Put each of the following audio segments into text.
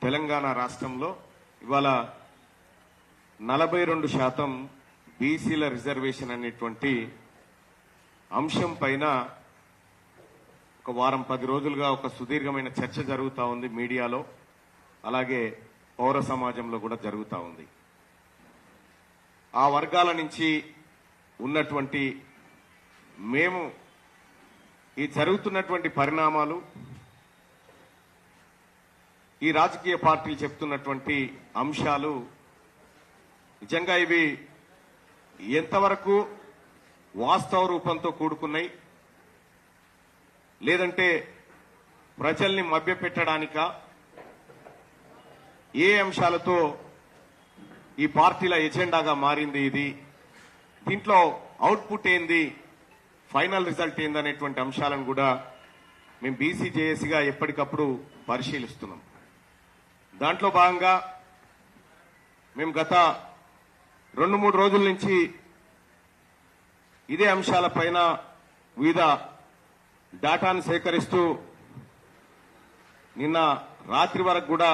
తెలంగాణ రాష్ట్రంలో ఇవాళ 42% బీసీల రిజర్వేషన్ అనేటువంటి అంశం పైన ఒక వారం 10 రోజులుగా ఒక సుదీర్ఘమైన చర్చ జరుగుతూ ఉంది మీడియాలో, అలాగే పౌర సమాజంలో కూడా జరుగుతూ ఉంది. ఆ వర్గాల నుంచి ఉన్నటువంటి మేము ఈ జరుగుతున్నటువంటి పరిణామాలు, ఈ రాజకీయ పార్టీలు చెప్తున్నటువంటి అంశాలు నిజంగా ఇవి ఎంతవరకు వాస్తవ రూపంతో కూడుకున్నాయి, లేదంటే ప్రజల్ని మభ్యపెట్టడానికా, ఏ అంశాలతో ఈ పార్టీల ఎజెండాగా మారింది ఇది, దీంట్లో అవుట్పుట్ ఏంది, ఫైనల్ రిజల్ట్ ఏందనేటువంటి అంశాలను కూడా మేము బీసీ జేఏసీగా ఎప్పటికప్పుడు పరిశీలిస్తున్నాం. దాంట్లో భాగంగా మేము గత 2-3 రోజుల నుంచి ఇదే అంశాలపైన వివిధ డేటాను సేకరిస్తూ నిన్న రాత్రి వరకు కూడా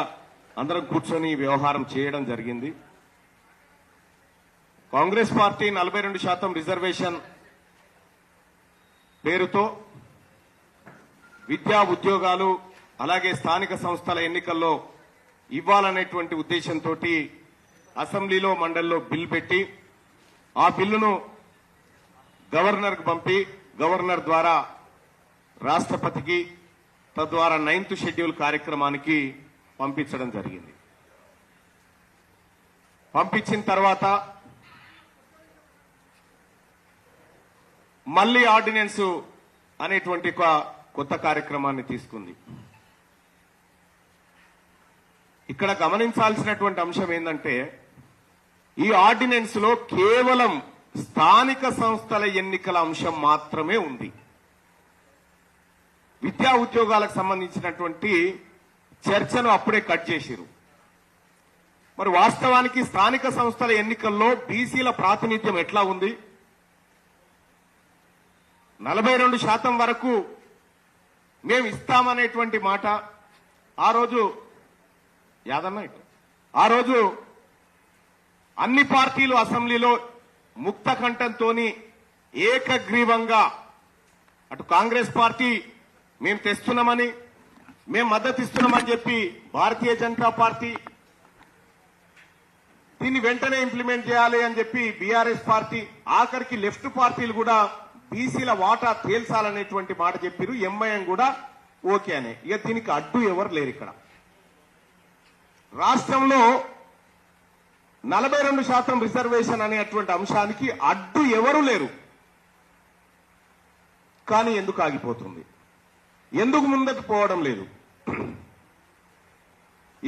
అందరం కూర్చొని వ్యవహారం చేయడం జరిగింది. కాంగ్రెస్ పార్టీ 42% రిజర్వేషన్ పేరుతో విద్యా ఉద్యోగాలు అలాగే స్థానిక సంస్థల ఎన్నికల్లో ఇవ్వాలనేటువంటి ఉద్దేశంతో అసెంబ్లీలో మండలిలో బిల్ పెట్టి ఆ బిల్లును గవర్నర్కు పంపి గవర్నర్ ద్వారా రాష్ట్రపతికి, తద్వారా 9th షెడ్యూల్ కార్యక్రమానికి పంపించడం జరిగింది. పంపించిన తర్వాత మళ్లీ ఆర్డినెన్స్ అనేటువంటి ఒక కొత్త కార్యక్రమాన్ని తీసుకుంది. ఇక్కడ గమనించాల్సినటువంటి అంశం ఏంటంటే ఈ ఆర్డినెన్స్ లో కేవలం స్థానిక సంస్థల ఎన్నికల అంశం మాత్రమే ఉంది. విద్యా ఉద్యోగాలకు సంబంధించినటువంటి చర్చను అప్పుడే కట్ చేసిరు. మరి వాస్తవానికి స్థానిక సంస్థల ఎన్నికల్లో బీసీల ప్రాతినిధ్యం ఎట్లా ఉంది? 42% వరకు మేము ఇస్తామనేటువంటి మాట ఆ రోజు అన్ని పార్టీలు అసెంబ్లీలో ముక్త కంఠంతో ఏకగ్రీవంగా అటు కాంగ్రెస్ పార్టీ మేము తెస్తున్నామని, మేము మద్దతు ఇస్తున్నామని చెప్పి భారతీయ జనతా పార్టీ, దీన్ని వెంటనే ఇంప్లిమెంట్ చేయాలి అని చెప్పి బీఆర్ఎస్ పార్టీ, ఆఖరికి లెఫ్ట్ పార్టీలు కూడా బీసీల వాటా తేల్చాలనేటువంటి మాట చెప్పారు. ఎంఐఎం కూడా ఓకే అనే. ఇక దీనికి అడ్డు ఎవరు లేరు. ఇక్కడ రాష్ట్రంలో 42% రిజర్వేషన్ అనేటువంటి అంశానికి అడ్డు ఎవరు లేరు. కానీ ఎందుకు ఆగిపోతుంది? ఎందుకు ముందుకు పోవడం లేదు?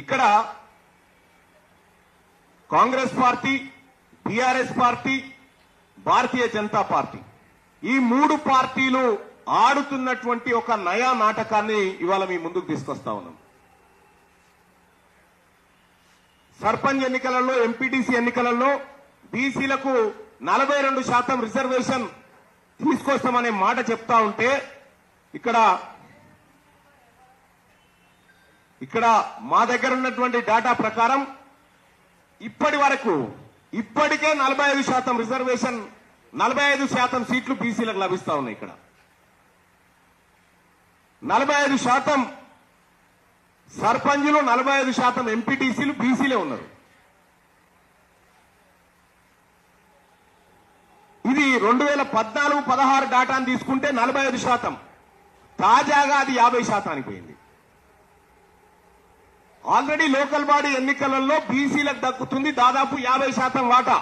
ఇక్కడ Congress party, BRS party, Bharatiya Janata party, ఈ 3 పార్టీలు ఆడుతున్నటువంటి ఒక నయా నాటకాన్ని ఇవాళ మీ ముందుకు తీసుకొస్తా ఉన్నాం. సర్పంచ్ ఎన్నికలలో, ఎంపీటీసీ ఎన్నికలలో బీసీలకు 42% రిజర్వేషన్ తీసుకొస్తామనే మాట చెప్తా ఉంటే ఇక్కడ మా దగ్గర ఉన్నటువంటి డేటా ప్రకారం ఇప్పటికే 45% రిజర్వేషన్, 45% సీట్లు బీసీలకు లభిస్తా ఉన్నాయి. ఇక్కడ 45% సర్పంచులు, 45% ఎంపీటీసీలు బీసీలే ఉన్నారు. ఇది 2014-16 డేటాను తీసుకుంటే 45%, తాజాగా అది 50% పోయింది. ఆల్రెడీ లోకల్ బాడీ ఎన్నికలలో బీసీలకు దక్కుతుంది దాదాపు 50% వాటా.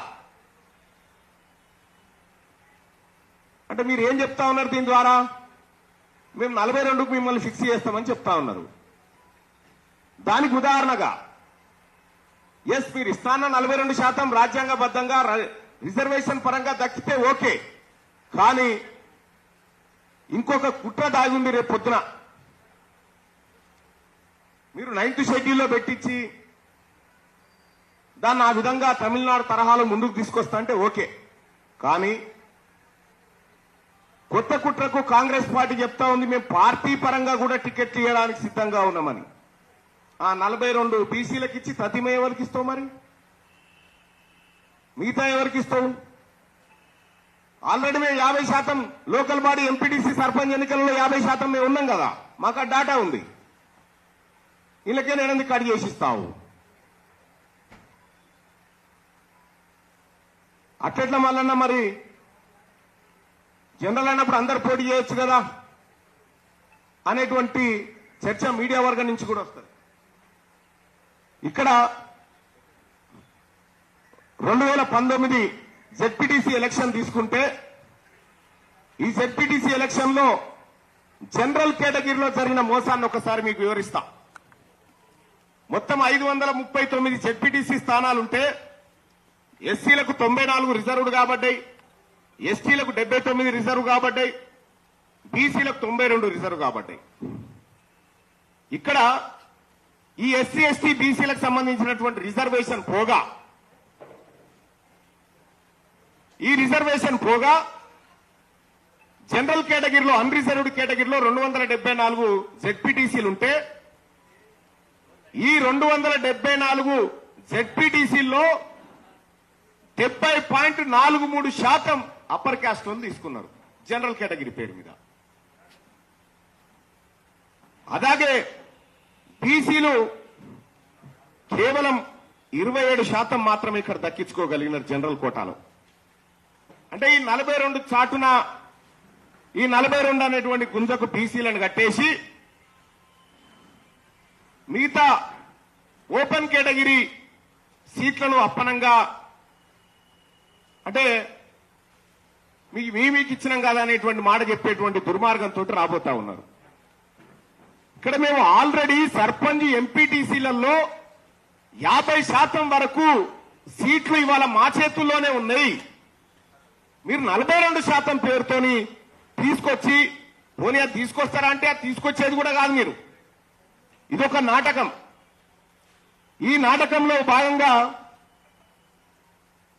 అంటే మీరు ఏం చెప్తా ఉన్నారు? దీని ద్వారా మేము 42కు మిమ్మల్ని ఫిక్స్ చేస్తామని చెప్తా ఉన్నారు. దానికి ఉదాహరణగా మీరు ఇస్తాన్న 42% రాజ్యాంగబద్ధంగా రిజర్వేషన్ పరంగా దక్కితే ఓకే, కానీ ఇంకొక కుట్ర దాగి ఉంది. రేపు పొద్దున మీరు 9th షెడ్యూల్లో పెట్టించి దాన్ని ఆ విధంగా తమిళనాడు తరహాలో ముందుకు తీసుకొస్తా అంటే ఓకే, కానీ కొత్త కుట్రకు కాంగ్రెస్ పార్టీ చెప్తా ఉంది మేము పార్టీ పరంగా కూడా టికెట్ ఇవ్వడానికి సిద్ధంగా ఉన్నామని. ఆ 42 బీసీలకు ఇచ్చి తతిమ ఎవరికి ఇస్తావు? మరి మిగతా ఎవరికి ఇస్తావు? ఆల్రెడీ మేము 50% లోకల్ బాడీ ఎంపీటీసీ సర్పంచ్ ఎన్నికల్లో 50% మేము ఉన్నాం కదా, మాకు ఆ డాటా ఉంది. వీళ్ళకే నేను ఎందుకు కట్ చేసి ఇస్తావు? అట్లెట్లా మళ్ళన్నా మరి జనరల్ అయినప్పుడు అందరు పోటీ చేయొచ్చు కదా అనేటువంటి చర్చ మీడియా వర్గం నుంచి కూడా వస్తుంది. ఇక్కడ 2019 జెడ్పీటీసీ ఎలక్షన్ తీసుకుంటే ఈ జెడ్పీటీసీ ఎలక్షన్ లో జనరల్ కేటగిరీలో జరిగిన మోసాన్ని ఒకసారి మీకు వివరిస్తా. మొత్తం 539 జెడ్పీటీసీ స్థానాలుంటే ఎస్సీలకు 94 రిజర్వ్డ్ కాబడ్డాయి, ఎస్టీలకు 79 రిజర్వ్ కాబడ్డాయి, బీసీలకు 92 రిజర్వ్ కాబడ్డాయి. ఇక్కడ ఈ ఎస్సీ ఎస్టీ బీసీలకు సంబంధించినటువంటి రిజర్వేషన్ పోగా జనరల్ కేటగిరీలో అన్రిజర్వ్డ్ కేటగిరీలో 274 జెడ్పీటీసీలు ఉంటే ఈ 274 జెడ్పీటీసీల్లో 70.43% అప్పర్ క్యాస్ట్ వాళ్ళు తీసుకున్నారు జనరల్ కేటగిరీ పేరు మీద. అలాగే బీసీలు కేవలం 27% మాత్రమే ఇక్కడ దక్కించుకోగలిగినారు జనరల్ కోటాలో. అంటే ఈ 42 చాటున ఈ 42 అనేటువంటి గుంజకు బీసీలను కట్టేసి మిగతా ఓపెన్ కేటగిరీ సీట్లను అప్పనంగా అంటే మీకు ఇచ్చినాం కదా అనేటువంటి మాట చెప్పేటువంటి దుర్మార్గంతో రాబోతా ఉన్నారు. ఇక్కడ మేము ఆల్రెడీ సర్పంచ్ ఎంపీటీసీలలో 50% వరకు సీట్లు ఇవాళ మా చేతుల్లోనే ఉన్నాయి. మీరు 42% పేరుతోని తీసుకొచ్చి పోనీ అది తీసుకొస్తారా అంటే అది తీసుకొచ్చేది కూడా కాదు. మీరు ఇదొక నాటకం. ఈ నాటకంలో భాగంగా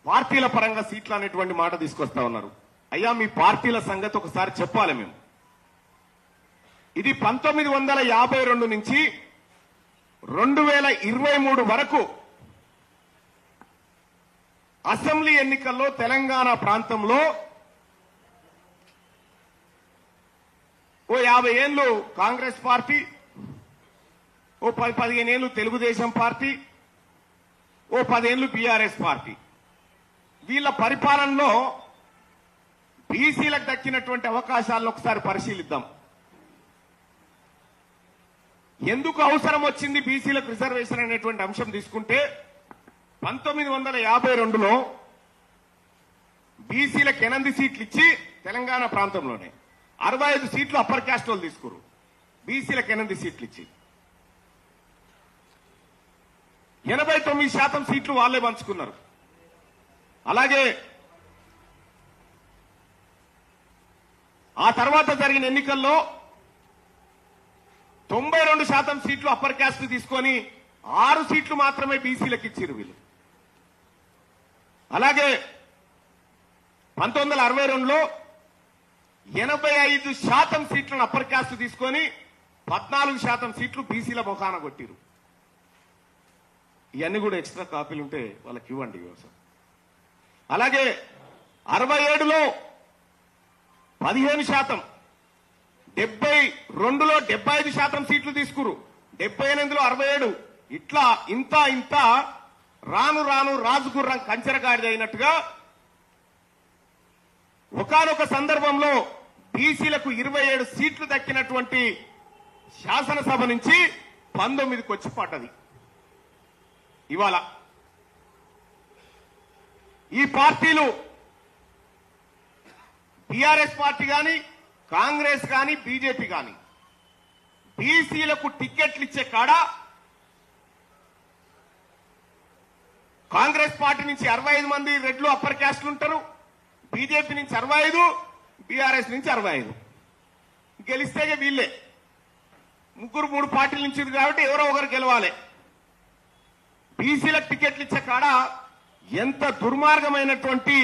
పార్టీల పరంగా సీట్లు అనేటువంటి మాట తీసుకొస్తా ఉన్నారు. అయ్యా మీ పార్టీల సంగతి ఒకసారి చెప్పాలి మేము. ఇది 1952 నుంచి 2023 వరకు అసెంబ్లీ ఎన్నికల్లో తెలంగాణ ప్రాంతంలో ఓ 50 ఏళ్లు కాంగ్రెస్ పార్టీ, ఓ 10-15 ఏళ్లు తెలుగుదేశం పార్టీ, ఓ 10 ఏళ్లు బీఆర్ఎస్ పార్టీ. వీళ్ళ పరిపాలనలో బీసీలకు దక్కినటువంటి అవకాశాలను ఒకసారి పరిశీలిద్దాం. ఎందుకు అవసరం వచ్చింది బీసీలకు రిజర్వేషన్ అనేటువంటి అంశం తీసుకుంటే 1952లో బీసీలకు 8 సీట్లు ఇచ్చి తెలంగాణ ప్రాంతంలోనే 65 సీట్లు అప్పర్ క్యాస్ట్ వాళ్ళు తీసుకురు. బీసీలకు 8 సీట్లు ఇచ్చి 89% సీట్లు వాళ్ళే పంచుకున్నారు. అలాగే ఆ తర్వాత జరిగిన ఎన్నికల్లో 92% సీట్లు అప్పర్ క్యాస్ట్ తీసుకొని 6 సీట్లు మాత్రమే బీసీలకు ఇచ్చారు వీళ్ళు. అలాగే 1962లో 85% సీట్లను అప్పర్ క్యాస్ట్ తీసుకొని 14% సీట్లు బీసీల ముఖాన కొట్టిరు. ఇవన్నీ కూడా ఎక్స్ట్రా కాపీలు ఉంటే వాళ్ళకి ఇవ్వండి వ్యవసాయం. అలాగే 67లో 15%, 72లో 75% సీట్లు తీసుకురు, 78లో 67. ఇట్లా ఇంత రాను రాను రాజుగుర్రం కంచెరగాడిది అయినట్టుగా ఒకానొక సందర్భంలో బీసీలకు 27 సీట్లు దక్కినటువంటి శాసనసభ నుంచి 19కి వచ్చి పడ్డది. ఇవాళ ఈ పార్టీలు టీఆర్ఎస్ పార్టీ కానీ, కాంగ్రెస్ కానీ, బీజేపీ కానీ బీసీలకు టికెట్లు ఇచ్చే కాడ కాంగ్రెస్ పార్టీ నుంచి 65 మంది రెడ్లు అప్పర్ క్యాస్ట్లు ఉంటారు, బీజేపీ నుంచి 65, బీఆర్ఎస్ నుంచి 65. గెలిస్తే వీళ్ళే 3 పార్టీల నుంచి కాబట్టి ఎవరో ఒకరు గెలవాలి. బీసీలకు టికెట్లు ఇచ్చే కాడ ఎంత దుర్మార్గమైనటువంటి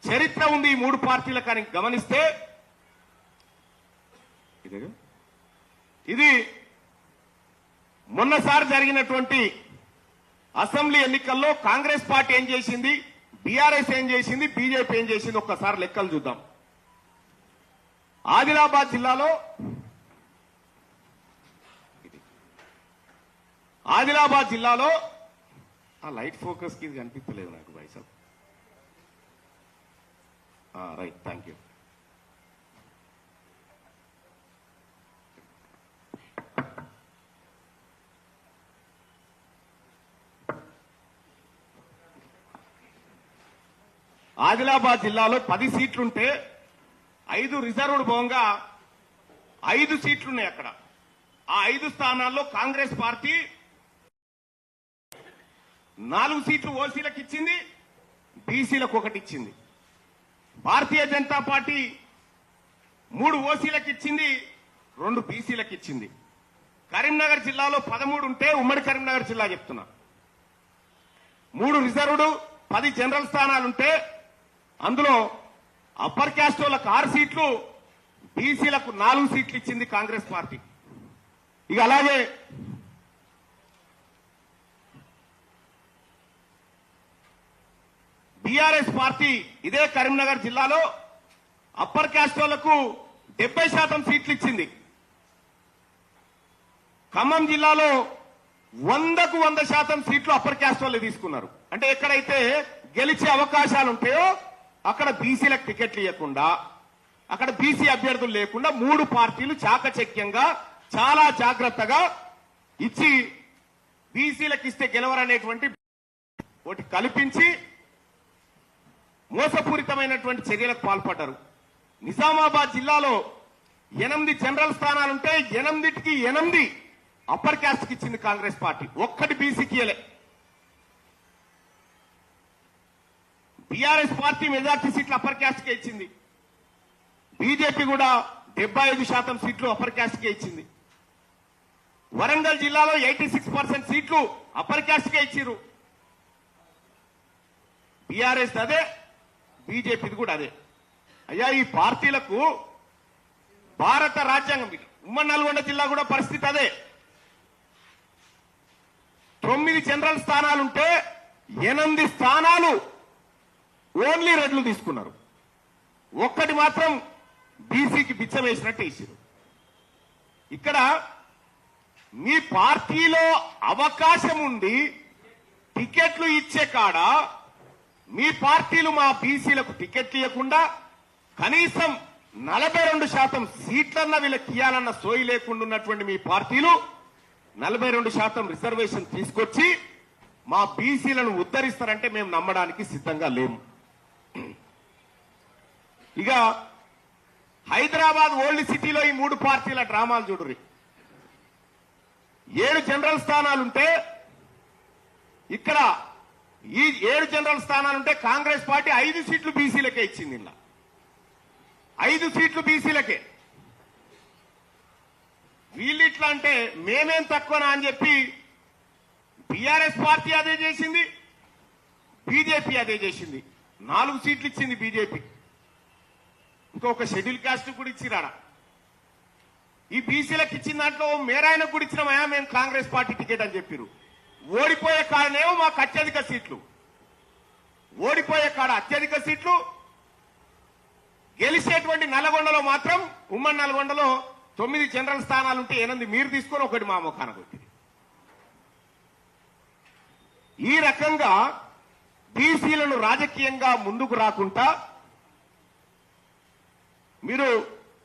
చరిత్ర ఉంది ఈ 3 పార్టీలకు అని గమనిస్తే ఇది మొన్నసారి జరిగినటువంటి అసెంబ్లీ ఎన్నికల్లో కాంగ్రెస్ పార్టీ ఏం చేసింది, బీఆర్ఎస్ ఏం చేసింది, బీజేపీ ఏం చేసింది ఒక్కసారి లెక్కలు చూద్దాం. ఆదిలాబాద్ జిల్లాలో ఆ లైట్ ఫోకస్ కి ఇది కనిపించలేదు నాకు భాయ్ సాబ్. Right, thank you. ఆదిలాబాద్ జిల్లాలో 10 సీట్లుంటే 5 రిజర్వ్డ్ పోగా 5 సీట్లున్నాయి అక్కడ. ఆ 5 స్థానాల్లో కాంగ్రెస్ పార్టీ 4 సీట్లు ఓసీలకు ఇచ్చింది, బీసీలకు 1 ఇచ్చింది. భారతీయ జనతా పార్టీ 3 ఓసీలకు ఇచ్చింది, 2 బీసీలకు ఇచ్చింది. కరీంనగర్ జిల్లాలో 13 ఉంటే ఉమ్మడి కరీంనగర్ జిల్లా చెప్తున్నా 3 రిజర్వ్డ్ 10 జనరల్ స్థానాలుంటే అందులో అప్పర్ క్యాస్ట్ వాళ్ళకు 6 సీట్లు, బీసీలకు 4 సీట్లు ఇచ్చింది కాంగ్రెస్ పార్టీ. ఇక అలాగే బీఆర్ఎస్ పార్టీ ఇదే కరీంనగర్ జిల్లాలో అప్పర్ క్యాస్ట్ వాళ్లకు 70% సీట్లు ఇచ్చింది. ఖమ్మం జిల్లాలో 100కు 100% సీట్లు అప్పర్ క్యాస్ట్ వాళ్ళు తీసుకున్నారు. అంటే ఎక్కడైతే గెలిచే అవకాశాలు ఉంటాయో అక్కడ బీసీలకు టికెట్లు ఇవ్వకుండా, అక్కడ బీసీ అభ్యర్థులు లేకుండా 3 పార్టీలు చాకచక్యంగా చాలా జాగ్రత్తగా ఇచ్చి బీసీలకు ఇస్తే గెలవరనేటువంటి ఒకటి కల్పించి మోసపూరితమైనటువంటి చర్యలకు పాల్పడ్డారు. నిజామాబాద్ జిల్లాలో 8 జనరల్ స్థానాలుంటే 8కి 8 అప్పర్ క్యాస్ట్ కి ఇచ్చింది కాంగ్రెస్ పార్టీ, 1 బీసీకి ఇయ్యలే. బీఆర్ఎస్ పార్టీ మెజార్టీ సీట్లు అప్పర్ క్యాస్ట్ కే ఇచ్చింది. బీజేపీ కూడా 75% సీట్లు అప్పర్ క్యాస్ట్ కే ఇచ్చింది. వరంగల్ జిల్లాలో 86% సీట్లు అప్పర్ క్యాస్ట్ కే ఇచ్చిరు. బీఆర్ఎస్ అదే, బీజేపీది కూడా అదే. అయ్యా, ఈ పార్టీలకు భారత రాజ్యాంగం, ఉమ్మడి నల్గొండ జిల్లా కూడా పరిస్థితి అదే. 9 జనరల్ స్థానాలుంటే 8 స్థానాలు ఓన్లీ రెడ్లు తీసుకున్నారు, 1 మాత్రం బీసీకి బిచ్చం వేసినట్టు వేసారు. ఇక్కడ మీ పార్టీలో అవకాశం ఉండి టికెట్లు ఇచ్చే కాడ మీ పార్టీలు మా బీసీలకు టికెట్లు ఇవ్వకుండా కనీసం 42% సీట్లన్నా వీళ్ళకి ఇవ్వాలన్న సోయి లేకుండా ఉన్నటువంటి మీ పార్టీలు 42% రిజర్వేషన్ తీసుకొచ్చి మా బీసీలను ఉద్ధరిస్తారంటే మేము నమ్మడానికి సిద్ధంగా లేము. ఇక హైదరాబాద్ ఓల్డ్ సిటీలో ఈ 3 పార్టీల డ్రామాలు చూడుర్రి. 7 జనరల్ స్థానాలుంటే ఇక్కడ ఈ 7 జనరల్ స్థానాలుంటే కాంగ్రెస్ పార్టీ 5 సీట్లు బీసీలకే ఇచ్చింది. ఇలా 5 సీట్లు బీసీలకే. వీళ్ళు ఇట్లా అంటే మేమేం తక్కువనా అని చెప్పి బీఆర్ఎస్ పార్టీ అదే చేసింది, బీజేపీ అదే చేసింది. 4 సీట్లు ఇచ్చింది బీజేపీ, ఇంకొక షెడ్యూల్ క్యాస్ట్ కూడా ఇచ్చిరాడ. ఈ బీసీలకు ఇచ్చిన దాంట్లో మేరాయనకు కూడా ఇచ్చినామయా మేము కాంగ్రెస్ పార్టీ టికెట్ అని చెప్పారు. ఓడిపోయే కాడనేమో మాకు అత్యధిక సీట్లు, ఓడిపోయే కాడ అత్యధిక సీట్లు, గెలిచేటువంటి నల్గొండలో మాత్రం ఉమ్మడి నల్గొండలో 9 జనరల్ స్థానాలుంటే 8 మీరు తీసుకొని 1 మా ముఖాన కొట్టింది. ఈ రకంగా బీసీలను రాజకీయంగా ముందుకు రాకుండా మీరు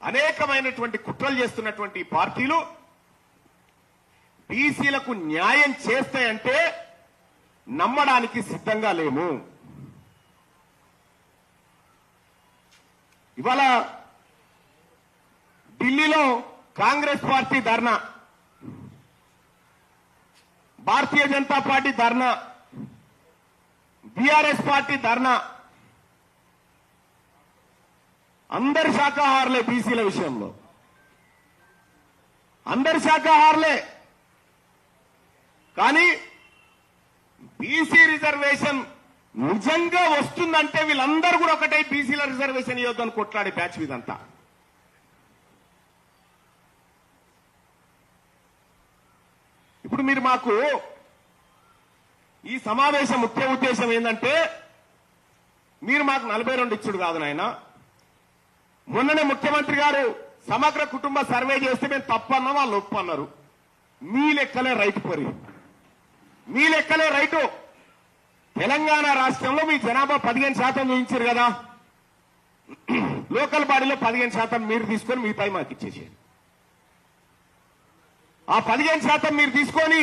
అనేకమైనటువంటి కుట్రలు చేస్తున్నటువంటి పార్టీలు బీసీలకు న్యాయం చేస్తాయంటే నమ్మడానికి సిద్ధంగా లేము. ఇవాళ ఢిల్లీలో కాంగ్రెస్ పార్టీ ధర్నా, భారతీయ జనతా పార్టీ ధర్నా, బీఆర్ఎస్ పార్టీ ధర్నా. అందరు శాఖాహారులే బీసీల విషయంలో, అందరు శాఖాహారులే. కానీ బీసీ రిజర్వేషన్ నిజంగా వస్తుందంటే వీళ్ళందరూ కూడా ఒకటే బీసీల రిజర్వేషన్ ఇవ్వద్దని కొట్లాడే బ్యాచ్ ఇదంతా. ఇప్పుడు మీరు మాకు ఈ సమావేశం ముఖ్య ఉద్దేశం ఏంటంటే మీరు మాకు 42 ఇచ్చుడు కాదు నాయన. మొన్ననే ముఖ్యమంత్రి గారు సమగ్ర కుటుంబ సర్వే చేస్తే మేము తప్పన్నా వాళ్ళు ఒప్పన్నారు. మీ లెక్కలే రైతు పరి, మీ లెక్కలే రైతు. తెలంగాణ రాష్ట్రంలో మీ జనాభా 15% చూపించారు కదా, లోకల్ బాడీలో 15% మీరు తీసుకొని మిగతాయి మాకు ఇచ్చేసేయండి. ఆ 15% మీరు తీసుకొని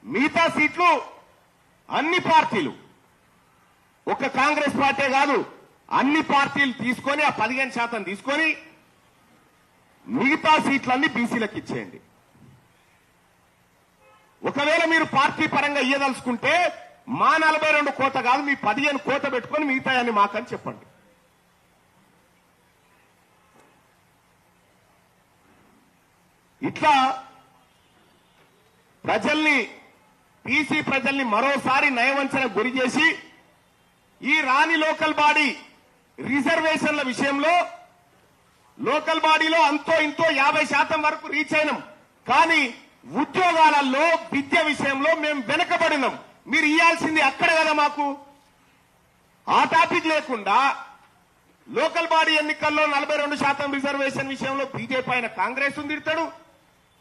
మిగతా సీట్లు అన్ని పార్టీలు, ఒక కాంగ్రెస్ పార్టీ కాదు అన్ని పార్టీలు తీసుకొని ఆ 15% తీసుకొని మిగతా సీట్లన్నీ బీసీలకు ఇచ్చేయండి. ఒకవేళ మీరు పార్టీ పరంగా ఇయ్యదలుచుకుంటే మా 42 కోట కాదు మీ 15 కోట పెట్టుకొని మిగతాయన్ని మాకని చెప్పండి. ఇట్లా ప్రజల్ని, బీసీ ప్రజల్ని మరోసారి నయవంచన గురి చేసి ఈ రాని లోకల్ బాడీ రిజర్వేషన్ల విషయంలో లోకల్ బాడీలో అంతో ఇంతో 50% వరకు రీచ్ అయినాం. కానీ ఉద్యోగాలలో విద్య విషయంలో మేము వెనకబడినాం. మీరు ఇయ్యాల్సింది అక్కడ కదా మాకు. ఆ టాపిక్ లేకుండా లోకల్ బాడీ ఎన్నికల్లో 42% రిజర్వేషన్ విషయంలో బీజేపీ ఆయన కాంగ్రెస్ తిడతాడు,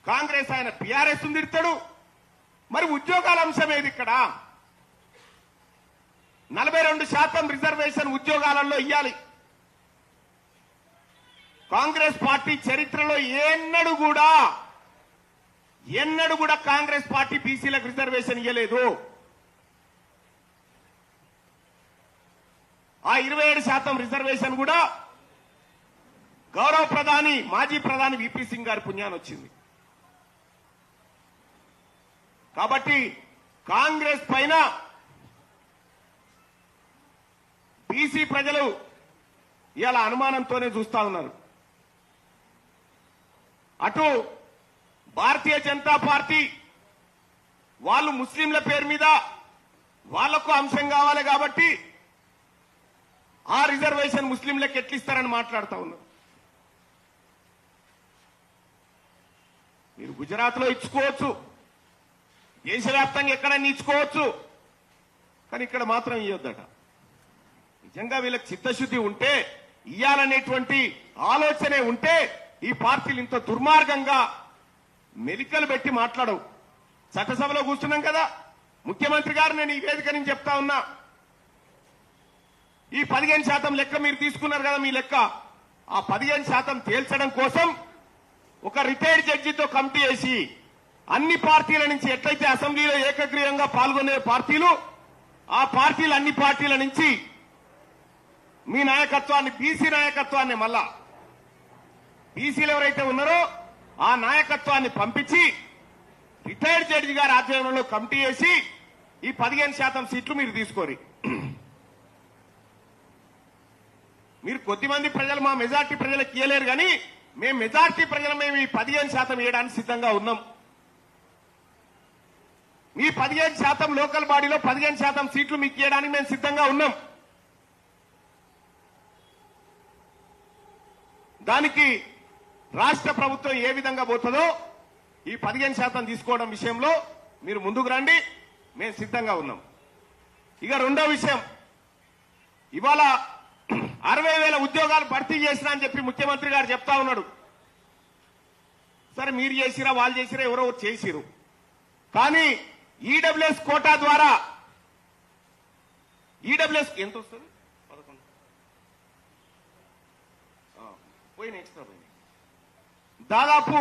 కాంగ్రెస్ ఆయన టీఆర్ఎస్ తిడతాడు. మరి ఉద్యోగాల అంశం ఏది ఇక్కడ? 42% రిజర్వేషన్ ఉద్యోగాలలో ఇయ్యాలి. కాంగ్రెస్ పార్టీ చరిత్రలో ఎన్నడూ కూడా కాంగ్రెస్ పార్టీ బీసీలకు రిజర్వేషన్ ఇయ్యలేదు. ఆ 27% రిజర్వేషన్ కూడా గౌరవ ప్రధాని, మాజీ ప్రధాని విపి సింగ్ గారి పుణ్యాన్ని వచ్చింది. కాబట్టి కాంగ్రెస్ పైన బీసీ ప్రజలు ఇలా అనుమానంతోనే చూస్తా ఉన్నారు. అటు భారతీయ జనతా పార్టీ వాళ్ళు ముస్లింల పేరు మీద వాళ్లకు అంశం కావాలి కాబట్టి ఆ రిజర్వేషన్ ముస్లింలకు ఎట్లిస్తారని మాట్లాడుతా ఉన్నారు. మీరు గుజరాత్ లో ఇచ్చుకోవచ్చు, దేశవ్యాప్తంగా ఎక్కడైనా ఇచ్చుకోవచ్చు, కానీ ఇక్కడ మాత్రం ఇవ్వద్దట. నిజంగా వీళ్ళకి చిత్తశుద్ధి ఉంటే, ఇయ్యాలనేటువంటి ఆలోచనే ఉంటే ఈ పార్టీలు ఇంత దుర్మార్గంగా మెలికలు పెట్టి మాట్లాడవు. చట్టసభలో కూర్చున్నాం కదా, ముఖ్యమంత్రి గారు నేను ఈ వేదిక నుంచి చెప్తా ఉన్నా, ఈ 15% లెక్క మీరు తీసుకున్నారు కదా, మీ లెక్క ఆ 15% తేల్చడం కోసం ఒక రిటైర్డ్ జడ్జితో కమిటీ వేసి అన్ని పార్టీల నుంచి ఎట్లయితే అసెంబ్లీలో ఏకగ్రీవంగా పాల్గొనే పార్టీలు, ఆ పార్టీలు అన్ని పార్టీల నుంచి మీ నాయకత్వాన్ని, బీసీ నాయకత్వాన్ని, మళ్ళా బీసీలు ఎవరైతే ఉన్నారో ఆ నాయకత్వాన్ని పంపించి రిటైర్డ్ జడ్జి గారి ఆధ్వర్యంలో కమిటీ వేసి ఈ 15% సీట్లు మీరు తీసుకోరి. మీరు కొద్దిమంది ప్రజలు, మా మెజార్టీ ప్రజలకు ఇయ్యలేరు, కానీ మేము మెజార్టీ ప్రజలు మేము ఈ 15% ఇవ్వడానికి సిద్ధంగా ఉన్నాం. మీ 15% లోకల్ బాడీలో 15% సీట్లు మీకు ఇవ్వడానికి మేము సిద్ధంగా ఉన్నాం. దానికి రాష్ట్ర ప్రభుత్వం ఏ విధంగా పోతుందో ఈ 15% తీసుకోవడం విషయంలో మీరు ముందుకు రండి, మేము సిద్ధంగా ఉన్నాం. ఇక రెండో విషయం, ఇవాళ 60,000 ఉద్యోగాలు భర్తీ చేసినా అని చెప్పి ముఖ్యమంత్రి గారు చెప్తా ఉన్నాడు. సరే, మీరు చేసిరా, వాళ్ళు చేసిరా, ఎవరో చేసిరు, కానీ ఈడబ్ల్యూఎస్ కోటా ద్వారా ఈడబ్ల్యూఎస్ ఎంత వస్తుంది? 11 పోయిన ఎక్స్ట్రా పోయింది. దాదాపు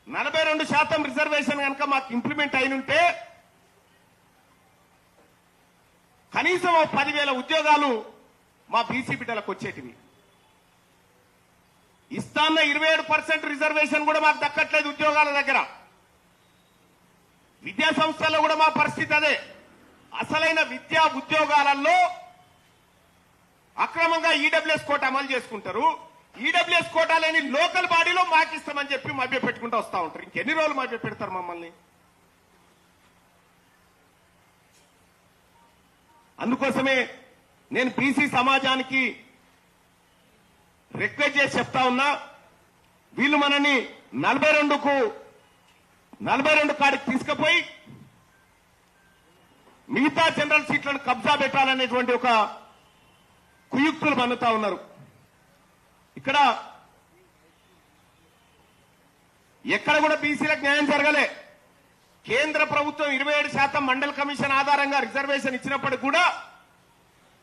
42% రిజర్వేషన్ కనుక మాకు ఇంప్లిమెంట్ అయినుంటే కనీసం 10,000 ఉద్యోగాలు మా బీసీ బిడ్డలకు వచ్చేటివి. ఇస్తాన్న 27% రిజర్వేషన్ కూడా మాకు దక్కట్లేదు ఉద్యోగాల దగ్గర. విద్యా సంస్థల్లో కూడా మా పరిస్థితి అదే. అసలైన విద్యా ఉద్యోగాలలో అక్రమంగా ఈడబ్ల్యూఎస్ కోట అమలు చేసుకుంటారు. ఈడబ్ల్యూఎస్ కోటా లేని లోకల్ బాడీలో మాకిస్తామని చెప్పి మభ్య పెట్టుకుంటూ వస్తా ఉంటారు. ఇంకెన్ని రోజులు మభ్య పెడతారు మమ్మల్ని? అందుకోసమే నేను బీసీ సమాజానికి రిక్వెస్ట్ చేసి చెప్తా ఉన్నా, వీళ్ళు మనని 42కు 42 కాడికి తీసుకుపోయి మిగతా జనరల్ సీట్లను కబ్జా పెట్టాలనేటువంటి ఒక కుయుక్తులు పన్నుతా ఉన్నారు. ఇక్కడ ఎక్కడ కూడా బీసీలకు న్యాయం జరగలే. కేంద్ర ప్రభుత్వం 27% మండల్ కమిషన్ ఆధారంగా రిజర్వేషన్ ఇచ్చినప్పటికీ కూడా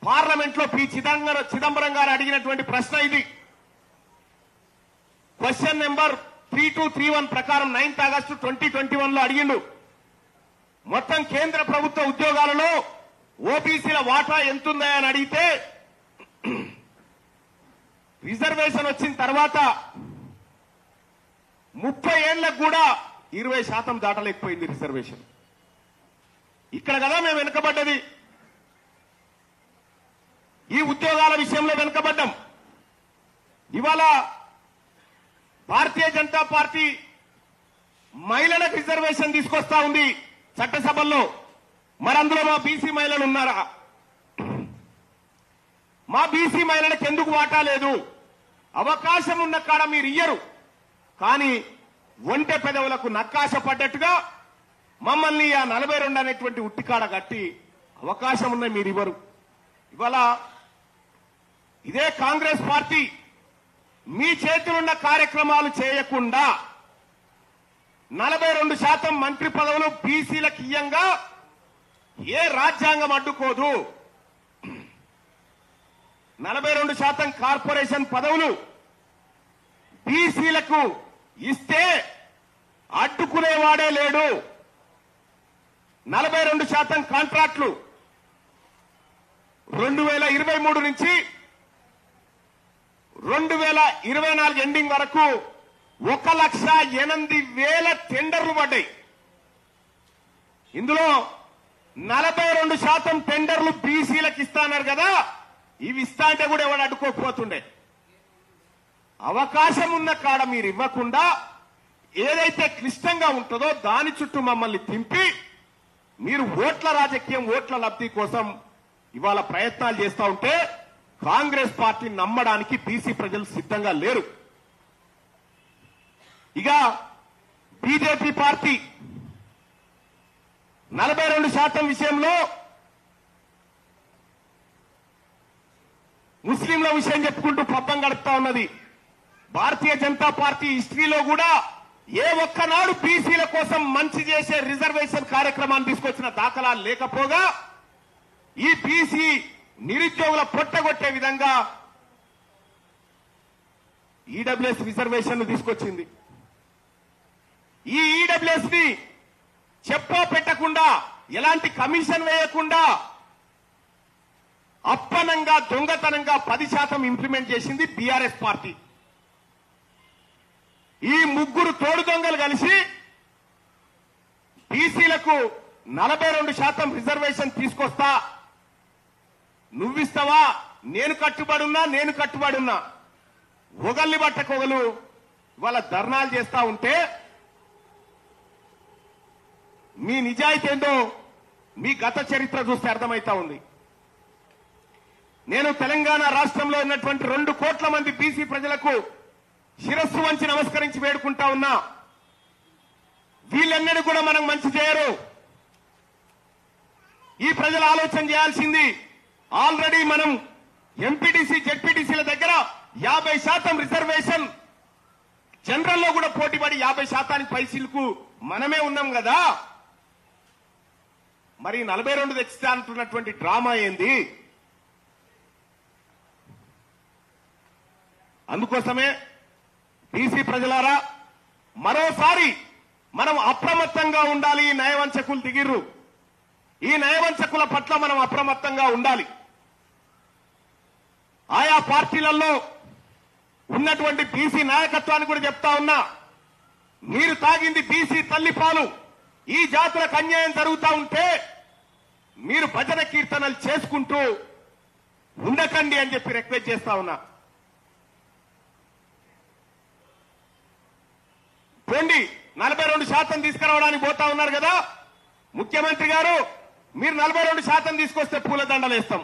పార్లమెంట్ లో పి చిదంబరం గారు అడిగినటువంటి ప్రశ్న ఇది. క్వశ్చన్ నెంబర్ 3231 ప్రకారం 9th ఆగస్టు 2021 లో అడిగిండు. మొత్తం కేంద్ర ప్రభుత్వ ఉద్యోగాలలో ఓబీసీల వాటా ఎంతుందా అని అడిగితే రిజర్వేషన్ వచ్చిన తర్వాత 30 ఏళ్లకు కూడా 20% దాటలేకపోయింది రిజర్వేషన్. ఇక్కడ కదా మేము వెనుకబడ్డది. ఈ ఉద్యోగాల విషయంలో వెనుకబడ్డాం. ఇవాళ భారతీయ జనతా పార్టీ మహిళలకు రిజర్వేషన్ తీసుకొస్తా ఉంది చట్టసభల్లో. మరి అందులో మా బీసీ మహిళలు ఉన్నారా? మా బీసీ మహిళలకు ఎందుకు వాటా లేదు? అవకాశం ఉన్న కాడ మీరు ఇయ్యరు, కానీ ఒంటె పెదవులకు నక్కాశ పడ్డట్టుగా మమ్మల్ని ఆ 42 అనేటువంటి ఉట్టికాడ కట్టి అవకాశం ఉన్న మీరు ఇవ్వరు. ఇవాళ ఇదే కాంగ్రెస్ పార్టీ మీ చేతులున్న కార్యక్రమాలు చేయకుండా 42% మంత్రి పదవులు బీసీలకు ఇయ్యంగా ఏ రాజ్యాంగం అడ్డుకోదు. 42% కార్పొరేషన్ పదవులు బీసీలకు ఇస్తే అడ్డుకునేవాడే లేడు. 42% కాంట్రాక్టులు 2023 నుంచి 2024 ఎండింగ్ వరకు 1,08,000 టెండర్లు పడ్డాయి. ఇందులో 42% టెండర్లు బీసీలకు ఇస్తాన్నారు కదా, ఇవి ఇస్తా అంటే కూడా ఎవరు అడ్డుకోకపోతుండే. అవకాశం ఉన్న కాడ మీరు ఇవ్వకుండా ఏదైతే క్లిష్టంగా ఉంటుందో దాని చుట్టూ మమ్మల్ని తింపి మీరు ఓట్ల రాజకీయం, ఓట్ల లబ్ధి కోసం ఇవాళ ప్రయత్నాలు చేస్తా ఉంటే కాంగ్రెస్ పార్టీ నమ్మడానికి బీసీ ప్రజలు సిద్ధంగా లేరు. ఇక బీజేపీ పార్టీ 42% విషయంలో ముస్లింల విషయం చెప్పుకుంటూ పబ్బం గడుపుతా ఉన్నది. భారతీయ జనతా పార్టీ హిస్టరీలో కూడా ఏ ఒక్కనాడు బీసీల కోసం మంచి చేసే రిజర్వేషన్ కార్యక్రమాన్ని తీసుకొచ్చిన దాఖలాలు లేకపోగా ఈ బీసీ నిరుద్యోగుల పొట్టగొట్టే విధంగా ఈడబ్ల్యూఎస్ రిజర్వేషన్ తీసుకొచ్చింది. ఈ ఈడబ్ల్యూఎస్ ని చెప్పో పెట్టకుండా, ఎలాంటి కమిషన్ వేయకుండా అప్పనంగా దొంగతనంగా 10% ఇంప్లిమెంట్ చేసింది బీఆర్ఎస్ పార్టీ. ఈ ముగ్గురు తోడు దొంగలు కలిసి బీసీలకు 42% రిజర్వేషన్ తీసుకొస్తా, నువ్విస్తావా, నేను కట్టుబడున్నా ఒగల్ని బట్టకొగలు వాళ్ళ ధర్నాలు చేస్తా ఉంటే మీ నిజాయితీ ఏందో మీ గత చరిత్ర చూస్తే అర్థమైతా ఉంది. నేను తెలంగాణ రాష్ట్రంలో ఉన్నటువంటి 2 కోట్ల మంది బీసీ ప్రజలకు శిరస్సు వంచి నమస్కరించి వేడుకుంటా ఉన్నా. వీళ్ళెన్నడూ కూడా మనం మంచి చేయరు. ఈ ప్రజలు ఆలోచన చేయాల్సింది, ఆల్రెడీ మనం ఎంపీటీసీ జెడ్పీటీసీల దగ్గర 50% రిజర్వేషన్, జనరల్లో కూడా పోటీపడి 50% పైసలకు మనమే ఉన్నాం కదా. మరి 42 తెచ్చిస్తా అంటున్నటువంటి డ్రామా ఏంది? అందుకోసమే బీసీ ప్రజలారా, మరోసారి మనం అప్రమత్తంగా ఉండాలి. ఈ నయవంచకులు దిగిర్రు. ఈ నయవంచకుల పట్ల మనం అప్రమత్తంగా ఉండాలి. ఆయా పార్టీలలో ఉన్నటువంటి బీసీ నాయకత్వాన్ని కూడా చెప్తా ఉన్నా, మీరు తాగింది బీసీ తల్లిపాలు. ఈ జాతులకు అన్యాయం జరుగుతా ఉంటే మీరు భజన కీర్తనలు చేసుకుంటూ ఉండకండి అని చెప్పి రిక్వెస్ట్ చేస్తా ఉన్నా. పోండి, 42% తీసుకురావడానికి పోతా ఉన్నారు కదా ముఖ్యమంత్రి గారు, మీరు 42% తీసుకొస్తే పూలదండలు వేస్తాం,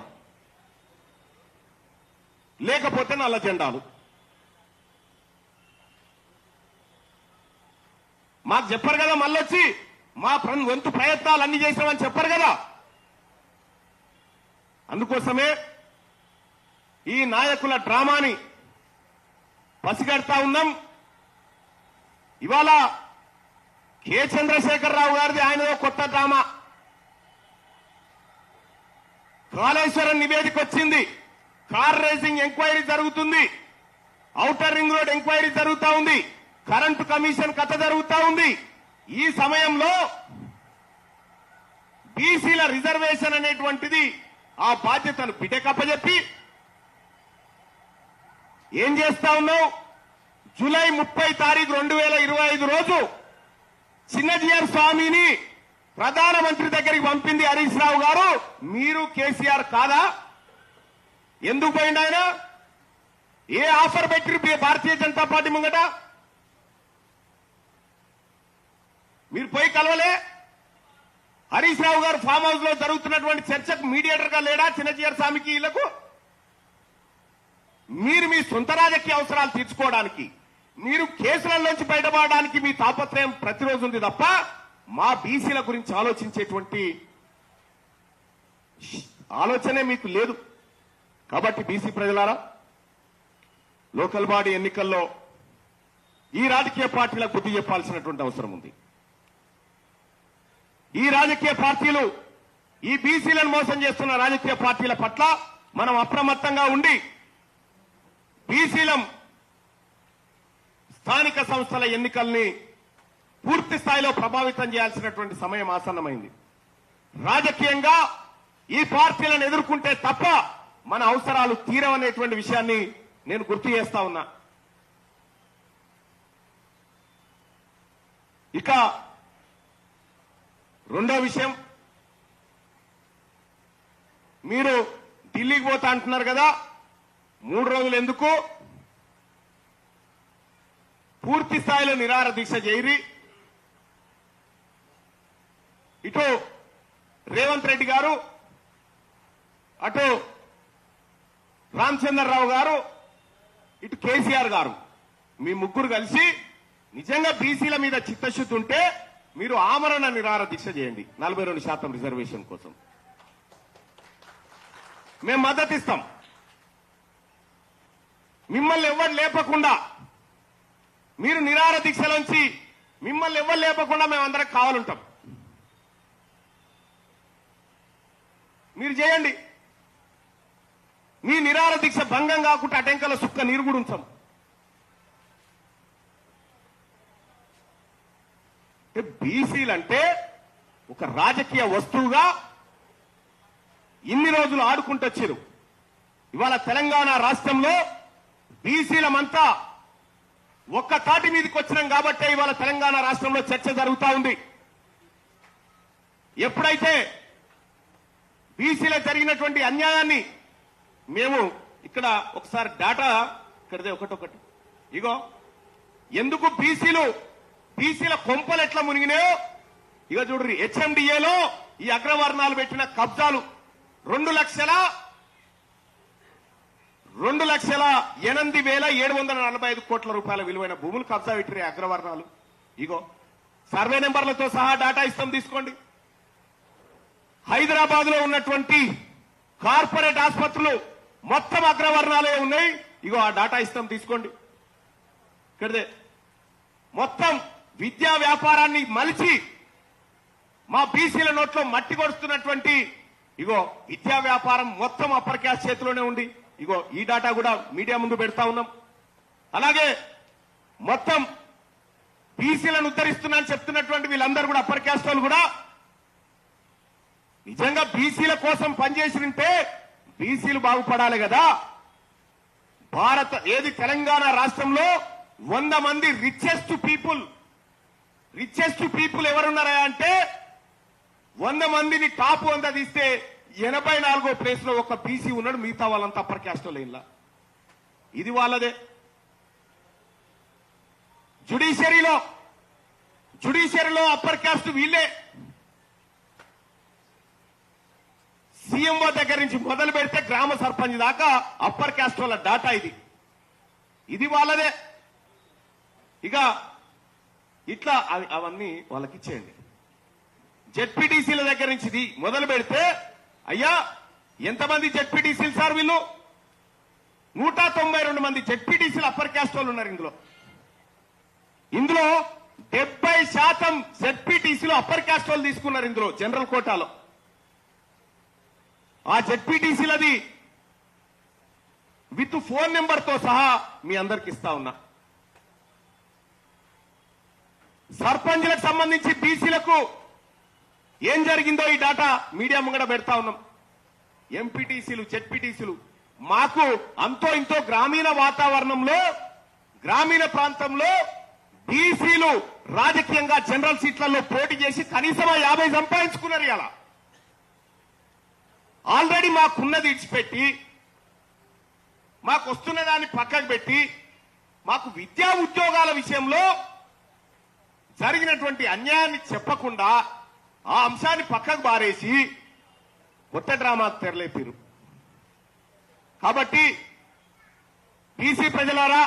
లేకపోతే నల్ల జెండాలు. మాకు చెప్పరు కదా, మళ్ళొచ్చి మా వంతు ప్రయత్నాలు అన్ని చేసినామని చెప్పరు కదా. అందుకోసమే ఈ నాయకుల డ్రామాని పసిగడతా ఉన్నాం. ఇవాళ కె చంద్రశేఖరరావు గారిది ఆయనదో కొత్త డ్రామా. కాళేశ్వరం నివేదిక వచ్చింది, కార్ రేసింగ్ ఎంక్వైరీ జరుగుతుంది, ఔటర్ రింగ్ రోడ్ ఎంక్వైరీ జరుగుతా ఉంది, కరెంటు కమిషన్ కథ జరుగుతా ఉంది. ఈ సమయంలో బీసీల రిజర్వేషన్ అనేటువంటిది ఆ బాధ్యతను పిటకప్పజెప్పి ఏం చేస్తా ఉన్నావు? జూలై 30 తారీఖు 2025 రోజు చిన్నజీఆర్ స్వామిని ప్రధానమంత్రి దగ్గరికి పంపింది హరీష్ రావు గారు. మీరు కేసీఆర్ కాదా? ఎందుకు పోయిండు ఆయన? ఏ ఆఫర్ పెట్టి భారతీయ జనతా పార్టీ ముంగట? మీరు పోయి కలవలే? హరీష్ రావు గారు ఫామ్ హౌస్ లో జరుగుతున్నటువంటి చర్చకు మీడియేటర్ గా లేడా చిన్నజీఆర్ స్వామికి? వీళ్లకు మీరు మీ సొంత రాజకీయ అవసరాలు తీర్చుకోవడానికి, మీరు కేసులలోంచి బయటపడడానికి మీ తాపత్రయం ప్రతిరోజు ఉంది తప్ప మా బీసీల గురించి ఆలోచించేటువంటి ఆలోచనే మీకు లేదు. కాబట్టి బీసీ ప్రజలారా, లోకల్ బాడీ ఎన్నికల్లో ఈ రాజకీయ పార్టీలకు బుద్ధి చెప్పాల్సినటువంటి అవసరం ఉంది. ఈ రాజకీయ పార్టీలు ఈ బీసీలను మోసం చేస్తున్న రాజకీయ పార్టీల పట్ల మనం అప్రమత్తంగా ఉండి బీసీలం స్థానిక సంస్థల ఎన్నికల్ని పూర్తి స్థాయిలో ప్రభావితం చేయాల్సినటువంటి సమయం ఆసన్నమైంది. రాజకీయంగా ఈ పార్టీలను ఎదుర్కొంటే తప్ప మన అవసరాలు తీరవనేటువంటి విషయాన్ని నేను గుర్తు చేస్తా ఉన్నా. ఇక రెండో విషయం, మీరు ఢిల్లీకి పోతా అంటున్నారు కదా, 3 రోజులు ఎందుకు? పూర్తి స్థాయిలో నిరాహార దీక్ష చేయరి. ఇటు రేవంత్ రెడ్డి గారు, అటు రామచంద్రరావు గారు, ఇటు కేసీఆర్ గారు, మీ ముగ్గురు కలిసి నిజంగా బీసీల మీద చిత్తశుద్ధి ఉంటే మీరు ఆమరణ నిరాహార దీక్ష చేయండి 42% రిజర్వేషన్ కోసం. మేము మద్దతు ఇస్తాం. మిమ్మల్ని ఎవరు లేపకుండా, మీరు నిరాహార దీక్షలోంచి మిమ్మల్ని ఎవరు లేపకుండా మేమందరం కావాలంటాం. మీరు చేయండి. మీ నిరాహార దీక్ష భంగం కాకుండా అటెంకల సుక్క నీరు కూడా ఉంచాం. బీసీలంటే ఒక రాజకీయ వస్తువుగా ఇన్ని రోజులు ఆడుకుంటొచ్చారు. ఇవాళ తెలంగాణ రాష్ట్రంలో బీసీలమంతా ఒక్క తాటి మీదకి వచ్చినాం కాబట్టే ఇవాళ తెలంగాణ రాష్ట్రంలో చర్చ జరుగుతా ఉంది. ఎప్పుడైతే బీసీలకు జరిగినటువంటి అన్యాయాన్ని మేము ఇక్కడ ఒకసారి డేటా ఇక్కడదే ఒకటొకటి ఇగో ఎందుకు బీసీల కొంపలు ఎట్లా మునిగినాయో ఇక చూడ్రి. హెచ్ఎండిఏలో ఈ అగ్రవర్ణాలు పెట్టిన కబ్జాలు 2,08,745 కోట్ల రూపాయల విలువైన భూములు కబ్జా పెట్టిరే అగ్రవర్ణాలు. ఇగో సర్వే నెంబర్లతో సహా డేటా ఇస్తాం, తీసుకోండి. హైదరాబాద్ లో ఉన్నటువంటి కార్పొరేట్ ఆసుపత్రులు మొత్తం అగ్రవర్ణాలే ఉన్నాయి. ఇగో ఆ డేటా ఇస్తాం, తీసుకోండి. ఇక్కడదే మొత్తం విద్యా వ్యాపారాన్ని మలిచి మా బీసీల నోట్లో మట్టి కొడుతున్నటువంటి ఇగో విద్యా వ్యాపారం మొత్తం అప్పర్ క్యాస్ట్ చేతిలోనే ఉంది. ఇగో ఈ డేటా కూడా మీడియా ముందు పెడతా ఉన్నాం. అలాగే మొత్తం బీసీలను ఉద్ధరిస్తున్నా అని చెప్తున్నటువంటి వీళ్ళందరూ కూడా అప్పర్ క్యాస్ట్ వాళ్ళు కూడా నిజంగా బీసీల కోసం పనిచేసినంటే బీసీలు బాగుపడాలి కదా. తెలంగాణ రాష్ట్రంలో 100 మంది రిచెస్ట్ పీపుల్ ఎవరున్నారా అంటే 100 మందిని టాప్ 100 తీస్తే 84వ ప్లేస్ లో ఒక బీసీ ఉన్నాడు. మిగతా వాళ్ళంతా అప్పర్ క్యాస్ట్ లైన్లా. ఇది వాళ్ళదే. జుడిషియరీలో అప్పర్ క్యాస్ట్ వీళ్ళే. సీఎంఓ దగ్గర నుంచి మొదలు పెడితే గ్రామ సర్పంచ్ దాకా అప్పర్ క్యాస్ట్ వాళ్ళ డాటా ఇది వాళ్ళదే. ఇక ఇట్లా అవన్నీ వాళ్ళకి ఇచ్చేయండి. జెడ్పీటీసీల దగ్గర నుంచి మొదలు పెడితే అయ్యా ఎంతమంది జెడ్పీటీసీలు సార్ వీళ్ళు? 192 మంది జెడ్పీటీసీలు అప్పర్ క్యాస్ట్ వాళ్ళు ఉన్నారు. ఇందులో 70% జెడ్పీటీసీలు అప్పర్ క్యాస్ట్ వాళ్ళు తీసుకున్నారు. ఇందులో జనరల్ కోటాలో ఆ జెడ్పీటీసీలది విత్ ఫోన్ నెంబర్ తో సహా మీ అందరికి ఇస్తా ఉన్నా. సర్పంచ్లకు సంబంధించి బీసీలకు ఏం జరిగిందో ఈ డాటా మీడియా ముంగడ పెడతా ఉన్నాం. ఎంపీటీసీలు జెడ్పీటీసీలు మాకు అంతో ఇంతో గ్రామీణ వాతావరణంలో గ్రామీణ ప్రాంతంలో బీసీలు రాజకీయంగా జనరల్ సీట్లలో పోటీ చేసి కనీసం 50 సంపాదించుకున్నారు. ఇలా ఆల్రెడీ మాకున్నది ఇచ్చిపెట్టి మాకు వస్తున్న దాన్ని పక్కకు పెట్టి మాకు విద్యా ఉద్యోగాల విషయంలో జరిగినటువంటి అన్యాయాన్ని చెప్పకుండా ఆ అంశాన్ని పక్కకు బారేసి కొత్త డ్రామాకు తెరలేపారు. కాబట్టి బీసీ ప్రజలారా,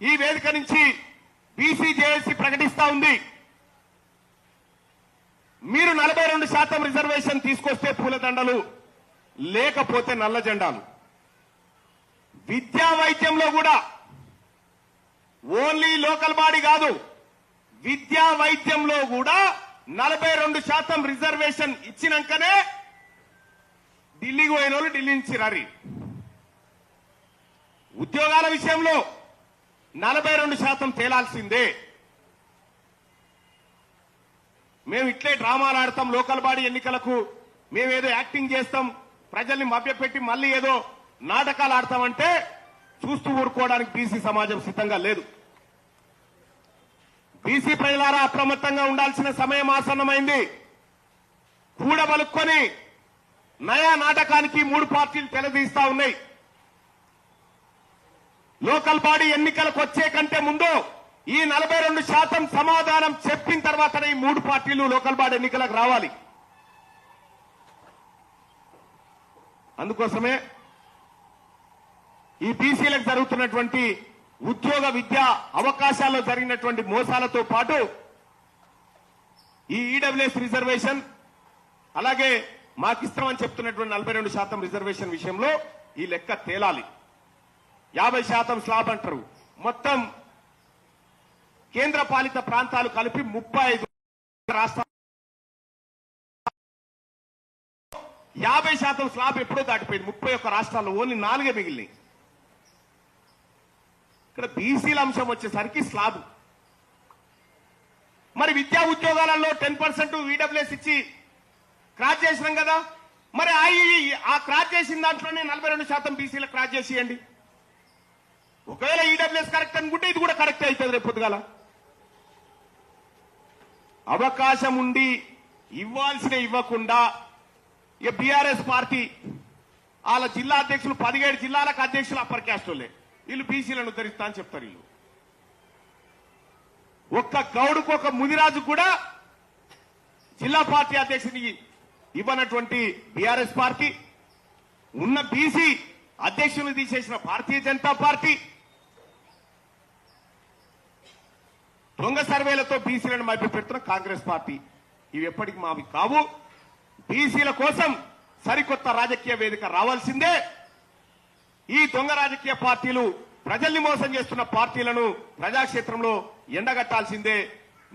ఈ వేదిక నుంచి బీసీ జేఏసీ ప్రకటిస్తా ఉంది, మీరు 42% రిజర్వేషన్ తీసుకొస్తే పూలదండలు, లేకపోతే నల్ల జెండాలు. విద్యా వైద్యంలో కూడా ఓన్లీ లోకల్ బాడీ కాదు, విద్యా వైద్యంలో కూడా 42% రిజర్వేషన్ ఇచ్చినాకనే ఢిల్లీకి పోయిన వాళ్ళు ఢిల్లీ నుంచి రారి. ఉద్యోగాల విషయంలో 42% తేలాల్సిందే. మేము ఇట్లే డ్రామాలు ఆడతాం, లోకల్ బాడీ ఎన్నికలకు మేమేదో యాక్టింగ్ చేస్తాం, ప్రజల్ని మభ్యపెట్టి మళ్ళీ ఏదో నాటకాలు ఆడతామంటే చూస్తూ ఊరుకోవడానికి బీసీ సమాజం సిద్ధంగా లేదు. బీసీ ప్రజలారా, అప్రమత్తంగా ఉండాల్సిన సమయం ఆసన్నమైంది. కూడబలుక్కొని నయా నాటకానికి 3 పార్టీలు తెలదీస్తా ఉన్నాయి. లోకల్ బాడీ ఎన్నికలకు వచ్చే కంటే ముందు ఈ 42% సమాధానం చెప్పిన తర్వాతనే ఈ 3 పార్టీలు లోకల్ బాడీ ఎన్నికలకు రావాలి. అందుకోసమే ఈ బీసీలకు జరుగుతున్నటువంటి ఉద్యోగ విద్యా అవకాశాల్లో జరిగినటువంటి మోసాలతో పాటు ఈ ఈడబ్ల్యూఎస్ రిజర్వేషన్, అలాగే మాకిస్తామని చెప్తున్నటువంటి 42% రిజర్వేషన్ విషయంలో ఈ లెక్క తేలాలి. 50% స్లాబ్ అంటారు. మొత్తం కేంద్ర పాలిత ప్రాంతాలు కలిపి 35 రాష్ట్రాలు 50% స్లాబ్ ఎప్పుడో దాటిపోయింది. 31 రాష్ట్రాల్లో ఓన్లీ 4 మిగిలినాయి. ఇక్కడ బీసీల అంశం వచ్చేసరికి స్లాబ్. మరి విద్యా ఉద్యోగాలలో 10% ఈడబ్ల్యూఎస్ ఇచ్చి క్రాచ్ చేసినాం కదా, మరి ఆ క్రాచ్ చేసిన దాంట్లోనే 42% బీసీలకు క్రాచ్ చేసేయండి. ఒకవేళ ఈడబ్ల్యూఎస్ కరెక్ట్ అనుకుంటే ఇది కూడా కరెక్ట్ అవుతుంది రేపు పొద్దుగాల. అవకాశం ఉండి ఇవ్వాల్సిన ఇవ్వకుండా బీఆర్ఎస్ పార్టీ వాళ్ళ జిల్లా అధ్యక్షులు 17 జిల్లాలకు అధ్యక్షులు అప్పర్ క్యాస్ట్ వాళ్ళే, వీళ్ళు బీసీలను ఉద్ధరిస్తా అని చెప్తారు. వీళ్ళు ఒక్క గౌడుకు ఒక ముదిరాజు కూడా జిల్లా పార్టీ అధ్యక్షుని ఇవ్వనటువంటి బీఆర్ఎస్ పార్టీ, ఉన్న బీసీ అధ్యక్షుని తీసేసిన భారతీయ జనతా పార్టీ, దొంగ సర్వేలతో బీసీలను మభ్యపెడుతున్న కాంగ్రెస్ పార్టీ, ఇవి ఎప్పటికి మావి కావు. బీసీల కోసం సరికొత్త రాజకీయ వేదిక రావాల్సిందే. ఈ దొంగ రాజకీయ పార్టీలు ప్రజల్ని మోసం చేస్తున్న పార్టీలను ప్రజాక్షేత్రంలో ఎండగట్టాల్సిందే.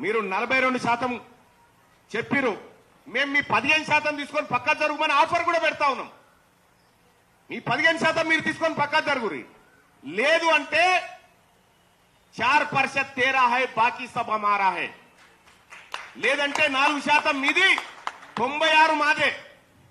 మీరు 42% చెప్పిరు, మేము మీ 15% తీసుకొని పక్కా జరుగుమని ఆఫర్ కూడా పెడతా ఉన్నాం. మీ 15% మీరు తీసుకొని పక్కా జరుగురి, లేదు అంటే 4% తేరా హై, బాకీ సబ్ హమారా హై, లేదంటే 4% మీది, 96 మాదే.